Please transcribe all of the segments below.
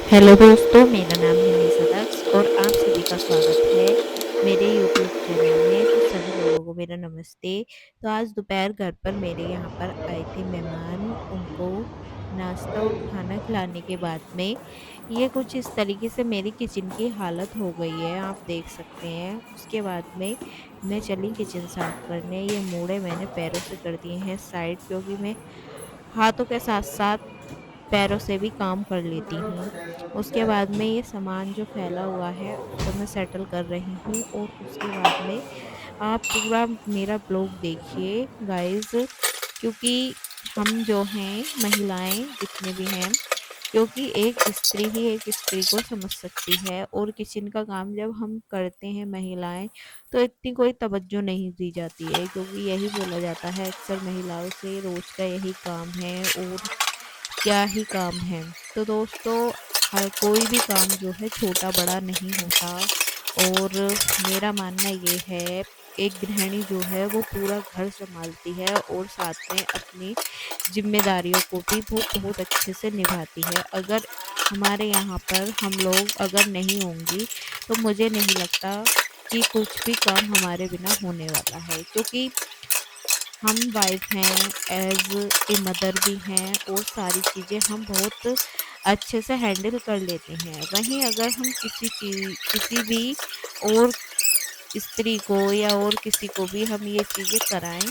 Hello दोस्तों, मेरा नाम है निशा दक्ष और आप सभी का स्वागत है मेरे यूट्यूब चैनल में। तो सभी लोगों को मेरा नमस्ते। तो आज दोपहर घर पर मेरे यहाँ पर आए थे मेहमान। उनको नाश्ता और खाना खिलाने के बाद में ये कुछ इस तरीके से मेरी किचन की हालत हो गई है, आप देख सकते हैं। उसके बाद में मैं चली किचन साफ करने। ये मूड़े मैंने पैरों से कर दिए हैं साइड, क्योंकि मैं हाथों के साथ साथ पैरों से भी काम कर लेती हूँ। उसके बाद में ये सामान जो फैला हुआ है उसको मैं सेटल कर रही हूँ, और उसके बाद में आप पूरा मेरा ब्लॉग देखिए गाइस, क्योंकि हम जो हैं महिलाएं जितने भी हैं, क्योंकि एक स्त्री ही एक स्त्री को समझ सकती है। और किचन का काम जब हम करते हैं महिलाएं, तो इतनी कोई तवज्जो नहीं दी जाती है, क्योंकि यही बोला जाता है अक्सर महिलाओं से, रोज का यही काम है और क्या ही काम है। तो दोस्तों, हर कोई भी काम जो है छोटा बड़ा नहीं होता, और मेरा मानना ये है एक गृहिणी जो है वो पूरा घर संभालती है और साथ में अपनी जिम्मेदारियों को भी वो बहुत अच्छे से निभाती है। अगर हमारे यहाँ पर हम लोग अगर नहीं होंगी, तो मुझे नहीं लगता कि कुछ भी काम हमारे बिना होने वाला है, क्योंकि हम वाइफ हैं, एज ए मदर भी हैं, और सारी चीज़ें हम बहुत अच्छे से हैंडल कर लेते हैं। वहीं अगर हम किसी भी और स्त्री को या और किसी को भी हम ये चीज़ें कराएं,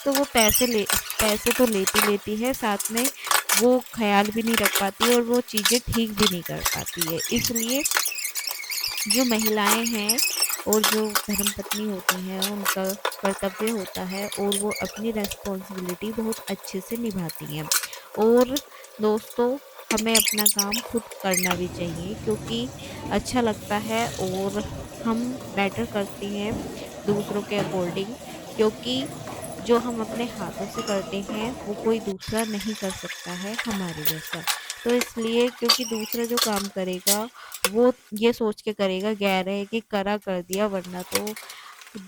तो वो पैसे तो लेती है, साथ में वो ख्याल भी नहीं रख पाती और वो चीज़ें ठीक भी नहीं कर पाती है। इसलिए जो महिलाएं हैं और जो धर्मपत्नी होती हैं, उनका कर्तव्य होता है और वो अपनी रेस्पॉन्सिबिलिटी बहुत अच्छे से निभाती हैं। और दोस्तों, हमें अपना काम खुद करना भी चाहिए, क्योंकि अच्छा लगता है और हम बेटर करती हैं दूसरों के अकॉर्डिंग, क्योंकि जो हम अपने हाथों से करते हैं वो कोई दूसरा नहीं कर सकता है हमारे जैसा। तो इसलिए, क्योंकि दूसरा जो काम करेगा वो ये सोच के करेगा, कह रहे हैं कि करा कर दिया, वरना तो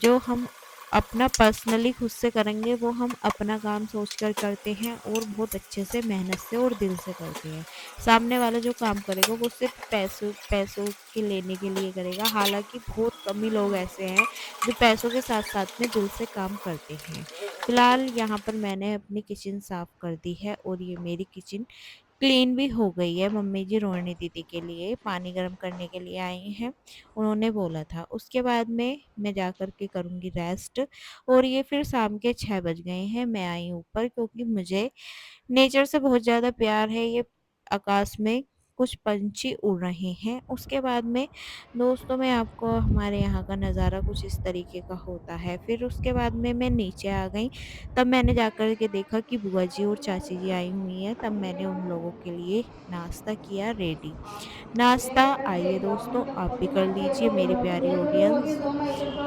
जो हम अपना पर्सनली खुद से करेंगे वो हम अपना काम सोच कर करते हैं और बहुत अच्छे से मेहनत से और दिल से करते हैं। सामने वाला जो काम करेगा वो सिर्फ पैसों पैसों के लेने के लिए करेगा। हालांकि बहुत कम ही लोग ऐसे हैं जो पैसों के साथ साथ में दिल से काम करते हैं। फिलहाल यहाँ पर मैंने अपनी किचन साफ कर दी है और ये मेरी किचन क्लीन भी हो गई है। मम्मी जी रोहिणी दीदी के लिए पानी गर्म करने के लिए आई हैं, उन्होंने बोला था। उसके बाद में मैं जा कर के करूँगी रेस्ट। और ये फिर शाम के 6 बज गए हैं, मैं आई ऊपर, क्योंकि मुझे नेचर से बहुत ज़्यादा प्यार है। ये आकाश में कुछ पंछी उड़ रहे हैं। उसके बाद में दोस्तों, मैं आपको हमारे यहाँ का नज़ारा कुछ इस तरीके का होता है। फिर उसके बाद में मैं नीचे आ गई, तब मैंने जाकर के देखा कि बुआ जी और चाची जी आई हुई हैं। तब मैंने उन लोगों के लिए नाश्ता किया रेडी। नाश्ता आइए दोस्तों, आप भी कर लीजिए मेरी प्यारी ऑडियंस।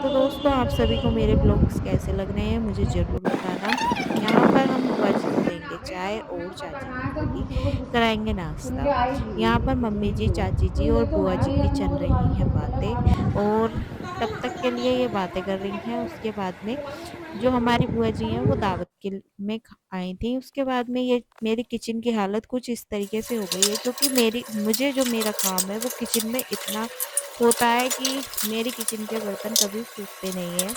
तो दोस्तों, आप सभी को मेरे ब्लॉग्स कैसे लग रहे हैं मुझे ज़रूर बताना। यहाँ पर हम बुआ जी को देंगे चाय और चाची जी को भी कराएंगे नाश्ता। यहाँ पर मम्मी जी, चाची जी और बुआ जी की चल रही हैं बातें, और तब तक के लिए ये बातें कर रही हैं। उसके बाद में जो हमारी बुआ जी हैं वो दावत के में आई थी। उसके बाद में ये मेरी किचन की हालत कुछ इस तरीके से हो गई है, क्योंकि मुझे जो मेरा काम है वो किचन में इतना होता है कि मेरी किचन के बर्तन कभी सूखते नहीं हैं।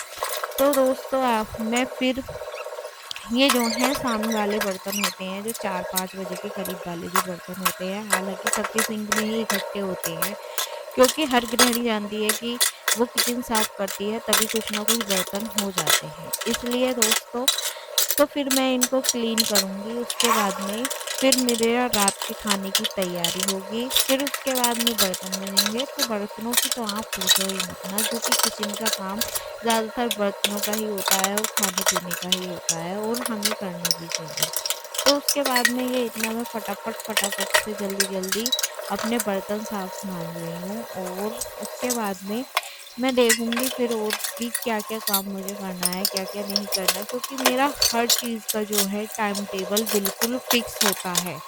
तो दोस्तों, आप मैं फिर ये जो है सामने वाले बर्तन होते हैं, जो 4-5 बजे के करीब वाले जो बर्तन होते हैं, हालाँकि सबके सिंक में ही इकट्ठे होते हैं, क्योंकि हर गृहिणी जानती है कि वो किचन साफ करती है तभी कुछ ना कुछ बर्तन हो जाते हैं। इसलिए दोस्तों, तो फिर मैं इनको क्लीन करूँगी। उसके बाद में फिर मेरा रात के खाने की तैयारी होगी। फिर उसके बाद में बर्तन बनेंगे। तो बर्तनों की तो आप पूछो ही मत ना, क्योंकि किचन का काम ज़्यादातर बर्तनों का ही होता है और खाने-पीने का ही होता है, और हमें करना भी चाहिए। तो उसके बाद में ये इतना मैं फटाफट से जल्दी-जल्दी अपने बर्तन साफ सँभाल रही हूँ, और उसके बाद में मैं देखूँगी फिर और भी क्या-क्या काम मुझे करना है, क्या-क्या नहीं करना, क्योंकि मेरा हर चीज़ का जो है टाइम टेबल बिल्कुल फिक्स होता है।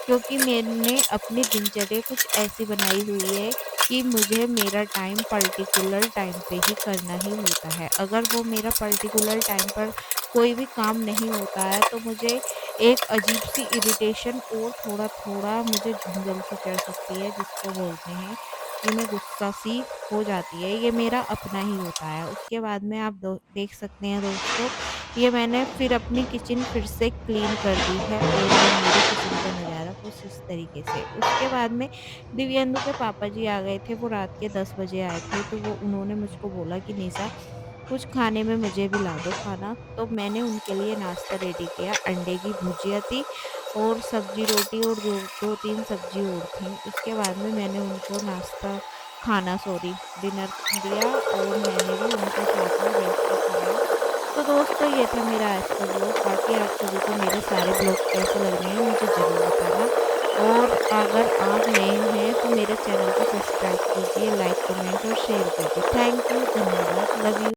क्योंकि मैंने अपनी दिनचर्या कुछ ऐसी बनाई हुई है कि मुझे मेरा टाइम पर्टिकुलर टाइम पे ही करना ही होता है। अगर वो मेरा पर्टिकुलर टाइम पर कोई भी काम नहीं होता है, तो मुझे एक अजीब-सी इरिटेशन और थोड़ा-थोड़ा मुझे झुंझल-सी चढ़ सकती है, जिसको बोलते हैं कि मैं गुस्सा-सी हो जाती है, ये मेरा अपना ही होता है। उसके बाद में आप दो देख सकते हैं दोस्तों, ये मैंने फिर अपनी किचन फिर से क्लीन कर दी है और ये मेरी किचन का नज़ारा कुछ इस तरीके से। उसके बाद में दिव्येंदु के पापा जी आ गए थे, वो रात के 10 बजे आए थे, तो वो उन्होंने मुझको बोला कि निशा कुछ खाने में मुझे भी ला दो खाना, तो मैंने उनके लिए नाश्ता रेडी किया। अंडे की भुजिया थी और सब्जी रोटी और 2-3 सब्जी और थी। उसके बाद में मैंने उनको खाना सॉरी डिनर दिया और मैंने भी उनके साथ में बैठ के खाया। तो दोस्तों ये था मेरा आज का ब्लॉग। बाकी आप सभी को मेरे सारे ब्लॉग कैसे लग रहे हैं मुझे ज़रूर बताना। और अगर आप नए हैं तो मेरे चैनल को सब्सक्राइब कीजिए, लाइक, कमेंट और शेयर कीजिए। थैंक यू, धन्यवाद, लव यू।